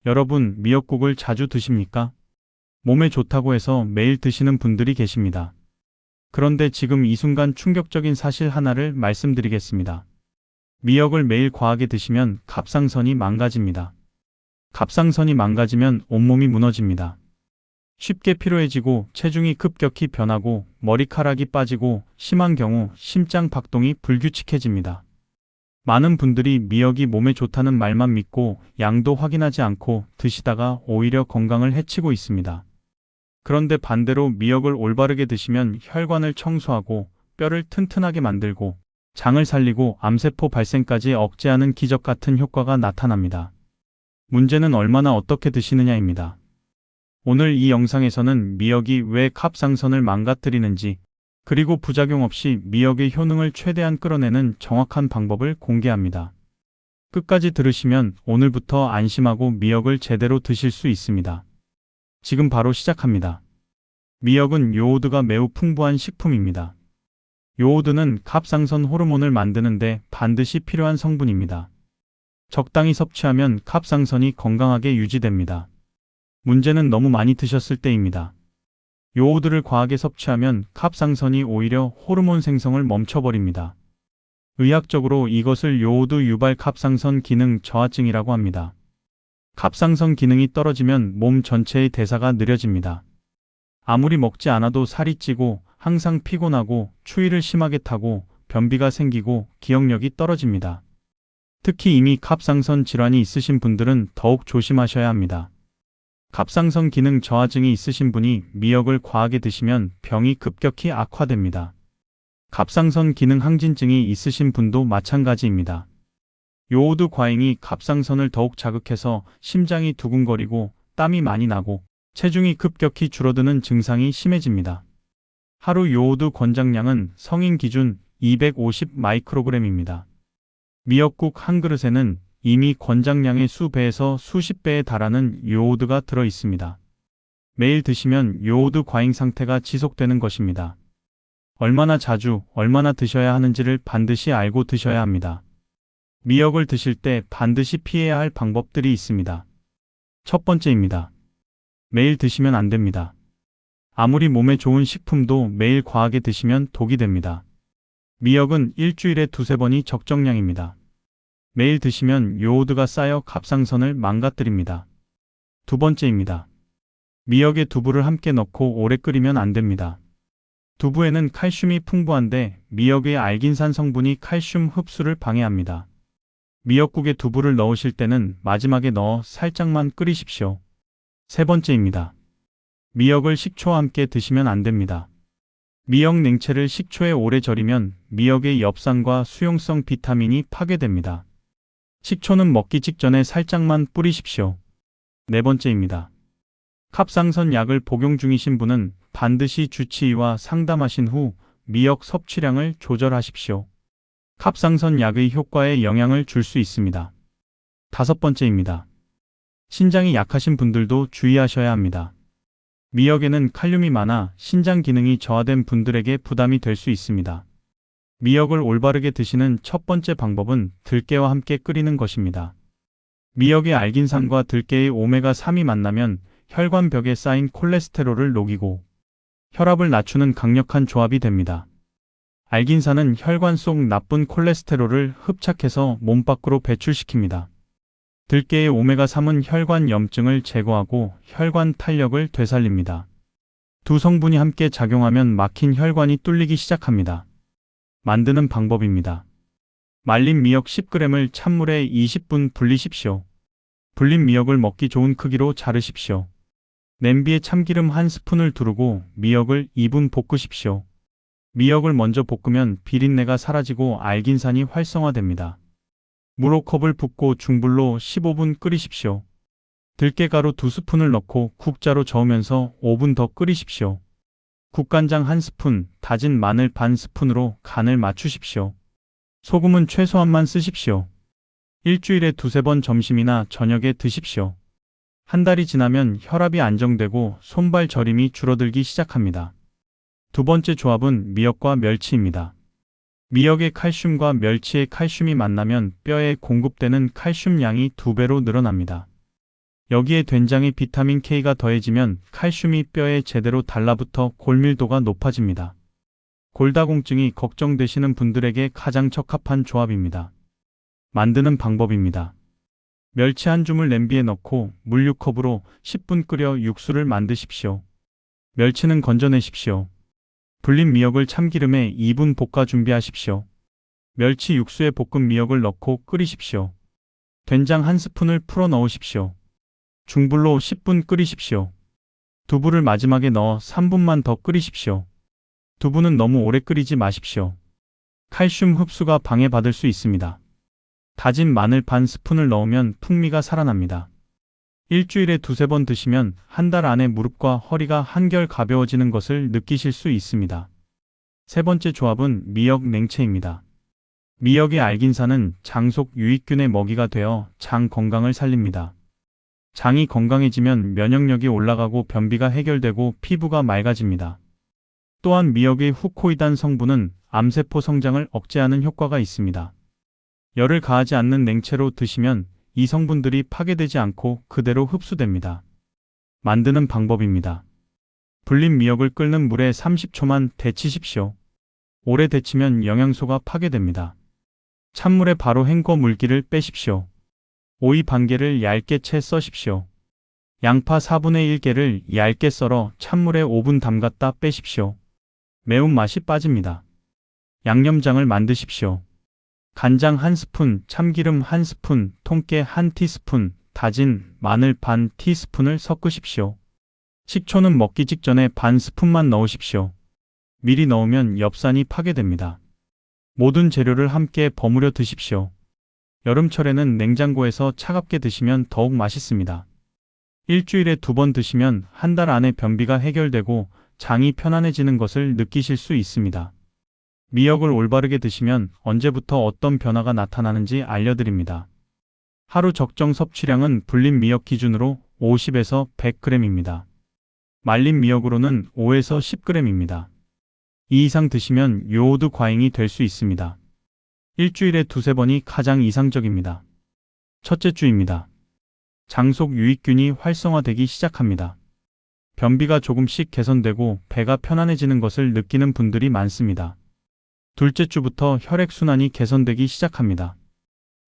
여러분, 미역국을 자주 드십니까? 몸에 좋다고 해서 매일 드시는 분들이 계십니다. 그런데 지금 이 순간 충격적인 사실 하나를 말씀드리겠습니다. 미역을 매일 과하게 드시면 갑상선이 망가집니다. 갑상선이 망가지면 온몸이 무너집니다. 쉽게 피로해지고 체중이 급격히 변하고 머리카락이 빠지고 심한 경우 심장 박동이 불규칙해집니다. 많은 분들이 미역이 몸에 좋다는 말만 믿고 양도 확인하지 않고 드시다가 오히려 건강을 해치고 있습니다. 그런데 반대로 미역을 올바르게 드시면 혈관을 청소하고 뼈를 튼튼하게 만들고 장을 살리고 암세포 발생까지 억제하는 기적 같은 효과가 나타납니다. 문제는 얼마나 어떻게 드시느냐입니다. 오늘 이 영상에서는 미역이 왜 갑상선을 망가뜨리는지, 그리고 부작용 없이 미역의 효능을 최대한 끌어내는 정확한 방법을 공개합니다. 끝까지 들으시면 오늘부터 안심하고 미역을 제대로 드실 수 있습니다. 지금 바로 시작합니다. 미역은 요오드가 매우 풍부한 식품입니다. 요오드는 갑상선 호르몬을 만드는데 반드시 필요한 성분입니다. 적당히 섭취하면 갑상선이 건강하게 유지됩니다. 문제는 너무 많이 드셨을 때입니다. 요오드를 과하게 섭취하면 갑상선이 오히려 호르몬 생성을 멈춰버립니다. 의학적으로 이것을 요오드 유발 갑상선 기능 저하증이라고 합니다. 갑상선 기능이 떨어지면 몸 전체의 대사가 느려집니다. 아무리 먹지 않아도 살이 찌고 항상 피곤하고 추위를 심하게 타고 변비가 생기고 기억력이 떨어집니다. 특히 이미 갑상선 질환이 있으신 분들은 더욱 조심하셔야 합니다. 갑상선 기능 저하증이 있으신 분이 미역을 과하게 드시면 병이 급격히 악화됩니다. 갑상선 기능 항진증이 있으신 분도 마찬가지입니다. 요오드 과잉이 갑상선을 더욱 자극해서 심장이 두근거리고 땀이 많이 나고 체중이 급격히 줄어드는 증상이 심해집니다. 하루 요오드 권장량은 성인 기준 250 마이크로그램입니다. 미역국 한 그릇에는 이미 권장량의 수배에서 수십 배에 달하는 요오드가 들어 있습니다. 매일 드시면 요오드 과잉 상태가 지속되는 것입니다. 얼마나 자주, 얼마나 드셔야 하는지를 반드시 알고 드셔야 합니다. 미역을 드실 때 반드시 피해야 할 방법들이 있습니다. 첫 번째입니다. 매일 드시면 안 됩니다. 아무리 몸에 좋은 식품도 매일 과하게 드시면 독이 됩니다. 미역은 일주일에 두세 번이 적정량입니다. 매일 드시면 요오드가 쌓여 갑상선을 망가뜨립니다. 두 번째입니다. 미역에 두부를 함께 넣고 오래 끓이면 안 됩니다. 두부에는 칼슘이 풍부한데 미역의 알긴산 성분이 칼슘 흡수를 방해합니다. 미역국에 두부를 넣으실 때는 마지막에 넣어 살짝만 끓이십시오. 세 번째입니다. 미역을 식초와 함께 드시면 안 됩니다. 미역 냉채를 식초에 오래 절이면 미역의 엽산과 수용성 비타민이 파괴됩니다. 식초는 먹기 직전에 살짝만 뿌리십시오. 네 번째입니다. 갑상선 약을 복용 중이신 분은 반드시 주치의와 상담하신 후 미역 섭취량을 조절하십시오. 갑상선 약의 효과에 영향을 줄 수 있습니다. 다섯 번째입니다. 신장이 약하신 분들도 주의하셔야 합니다. 미역에는 칼륨이 많아 신장 기능이 저하된 분들에게 부담이 될 수 있습니다. 미역을 올바르게 드시는 첫 번째 방법은 들깨와 함께 끓이는 것입니다. 미역의 알긴산과 들깨의 오메가3이 만나면 혈관벽에 쌓인 콜레스테롤을 녹이고 혈압을 낮추는 강력한 조합이 됩니다. 알긴산은 혈관 속 나쁜 콜레스테롤을 흡착해서 몸 밖으로 배출시킵니다. 들깨의 오메가3은 혈관 염증을 제거하고 혈관 탄력을 되살립니다. 두 성분이 함께 작용하면 막힌 혈관이 뚫리기 시작합니다. 만드는 방법입니다. 말린 미역 10g을 찬물에 20분 불리십시오. 불린 미역을 먹기 좋은 크기로 자르십시오. 냄비에 참기름 1스푼을 두르고 미역을 2분 볶으십시오. 미역을 먼저 볶으면 비린내가 사라지고 알긴산이 활성화됩니다. 물 5컵을 붓고 중불로 15분 끓이십시오. 들깨가루 2스푼을 넣고 국자로 저으면서 5분 더 끓이십시오. 국간장 1스푼, 다진 마늘 반 스푼으로 간을 맞추십시오. 소금은 최소한만 쓰십시오. 일주일에 두세 번 점심이나 저녁에 드십시오. 한 달이 지나면 혈압이 안정되고 손발 저림이 줄어들기 시작합니다. 두 번째 조합은 미역과 멸치입니다. 미역의 칼슘과 멸치의 칼슘이 만나면 뼈에 공급되는 칼슘 양이 2배로 늘어납니다. 여기에 된장에 비타민 K가 더해지면 칼슘이 뼈에 제대로 달라붙어 골밀도가 높아집니다. 골다공증이 걱정되시는 분들에게 가장 적합한 조합입니다. 만드는 방법입니다. 멸치 한 줌을 냄비에 넣고 물 6컵으로 10분 끓여 육수를 만드십시오. 멸치는 건져내십시오. 불린 미역을 참기름에 2분 볶아 준비하십시오. 멸치 육수에 볶은 미역을 넣고 끓이십시오. 된장 한 스푼을 풀어 넣으십시오. 중불로 10분 끓이십시오. 두부를 마지막에 넣어 3분만 더 끓이십시오. 두부는 너무 오래 끓이지 마십시오. 칼슘 흡수가 방해받을 수 있습니다. 다진 마늘 반 스푼을 넣으면 풍미가 살아납니다. 일주일에 두세 번 드시면 한 달 안에 무릎과 허리가 한결 가벼워지는 것을 느끼실 수 있습니다. 세 번째 조합은 미역 냉채입니다. 미역의 알긴산은 장 속 유익균의 먹이가 되어 장 건강을 살립니다. 장이 건강해지면 면역력이 올라가고 변비가 해결되고 피부가 맑아집니다. 또한 미역의 후코이단 성분은 암세포 성장을 억제하는 효과가 있습니다. 열을 가하지 않는 냉채로 드시면 이 성분들이 파괴되지 않고 그대로 흡수됩니다. 만드는 방법입니다. 불린 미역을 끓는 물에 30초만 데치십시오. 오래 데치면 영양소가 파괴됩니다. 찬물에 바로 헹궈 물기를 빼십시오. 오이 반 개를 얇게 채 써십시오. 양파 4분의 1개를 얇게 썰어 찬물에 5분 담갔다 빼십시오. 매운맛이 빠집니다. 양념장을 만드십시오. 간장 1스푼, 참기름 1스푼, 통깨 1티스푼, 다진 마늘 반 티스푼을 섞으십시오. 식초는 먹기 직전에 반 스푼만 넣으십시오. 미리 넣으면 엽산이 파괴됩니다. 모든 재료를 함께 버무려 드십시오. 여름철에는 냉장고에서 차갑게 드시면 더욱 맛있습니다. 일주일에 2번 드시면 한 달 안에 변비가 해결되고 장이 편안해지는 것을 느끼실 수 있습니다. 미역을 올바르게 드시면 언제부터 어떤 변화가 나타나는지 알려드립니다. 하루 적정 섭취량은 불린 미역 기준으로 50에서 100g입니다. 말린 미역으로는 5에서 10g입니다. 이 이상 드시면 요오드 과잉이 될 수 있습니다. 일주일에 두세 번이 가장 이상적입니다. 첫째 주입니다. 장 속 유익균이 활성화되기 시작합니다. 변비가 조금씩 개선되고 배가 편안해지는 것을 느끼는 분들이 많습니다. 둘째 주부터 혈액순환이 개선되기 시작합니다.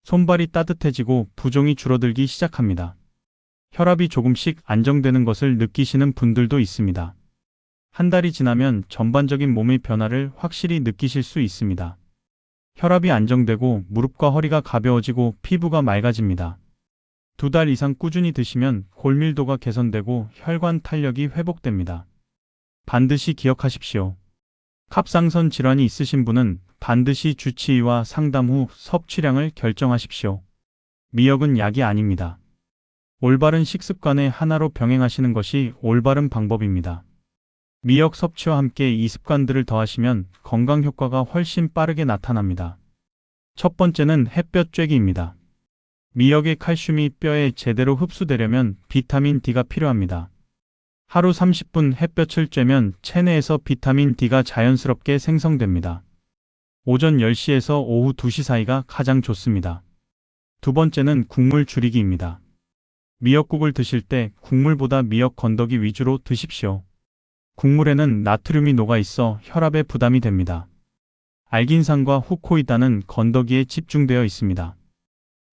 손발이 따뜻해지고 부종이 줄어들기 시작합니다. 혈압이 조금씩 안정되는 것을 느끼시는 분들도 있습니다. 한 달이 지나면 전반적인 몸의 변화를 확실히 느끼실 수 있습니다. 혈압이 안정되고 무릎과 허리가 가벼워지고 피부가 맑아집니다. 2달 이상 꾸준히 드시면 골밀도가 개선되고 혈관 탄력이 회복됩니다. 반드시 기억하십시오. 갑상선 질환이 있으신 분은 반드시 주치의와 상담 후 섭취량을 결정하십시오. 미역은 약이 아닙니다. 올바른 식습관의 하나로 병행하시는 것이 올바른 방법입니다. 미역 섭취와 함께 이 습관들을 더하시면 건강 효과가 훨씬 빠르게 나타납니다. 첫 번째는 햇볕 쬐기입니다. 미역의 칼슘이 뼈에 제대로 흡수되려면 비타민 D가 필요합니다. 하루 30분 햇볕을 쬐면 체내에서 비타민 D가 자연스럽게 생성됩니다. 오전 10시에서 오후 2시 사이가 가장 좋습니다. 두 번째는 국물 줄이기입니다. 미역국을 드실 때 국물보다 미역 건더기 위주로 드십시오. 국물에는 나트륨이 녹아있어 혈압에 부담이 됩니다. 알긴산과 후코이단은 건더기에 집중되어 있습니다.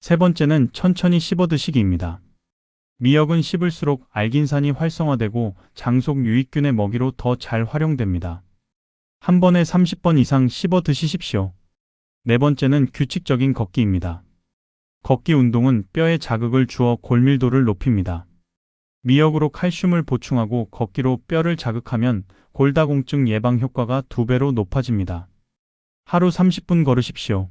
세 번째는 천천히 씹어 드시기입니다. 미역은 씹을수록 알긴산이 활성화되고 장 속 유익균의 먹이로 더 잘 활용됩니다. 한 번에 30번 이상 씹어 드시십시오. 네 번째는 규칙적인 걷기입니다. 걷기 운동은 뼈에 자극을 주어 골밀도를 높입니다. 미역으로 칼슘을 보충하고 걷기로 뼈를 자극하면 골다공증 예방 효과가 2배로 높아집니다. 하루 30분 걸으십시오.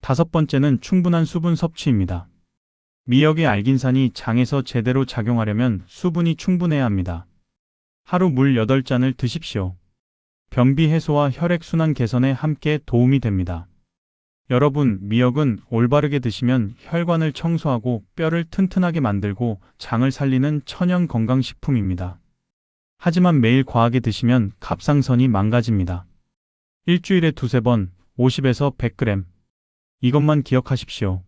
다섯 번째는 충분한 수분 섭취입니다. 미역의 알긴산이 장에서 제대로 작용하려면 수분이 충분해야 합니다. 하루 물 8잔을 드십시오. 변비 해소와 혈액순환 개선에 함께 도움이 됩니다. 여러분, 미역은 올바르게 드시면 혈관을 청소하고 뼈를 튼튼하게 만들고 장을 살리는 천연 건강식품입니다. 하지만 매일 과하게 드시면 갑상선이 망가집니다. 일주일에 두세 번 50에서 100g. 이것만 기억하십시오.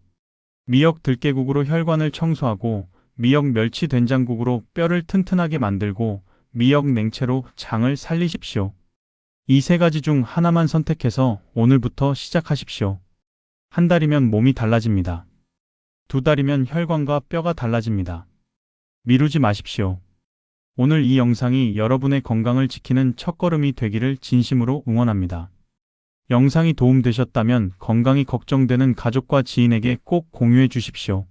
미역 들깨국으로 혈관을 청소하고 미역 멸치 된장국으로 뼈를 튼튼하게 만들고 미역 냉채로 장을 살리십시오. 이 세 가지 중 하나만 선택해서 오늘부터 시작하십시오. 한 달이면 몸이 달라집니다. 두 달이면 혈관과 뼈가 달라집니다. 미루지 마십시오. 오늘 이 영상이 여러분의 건강을 지키는 첫걸음이 되기를 진심으로 응원합니다. 영상이 도움되셨다면 건강이 걱정되는 가족과 지인에게 꼭 공유해 주십시오.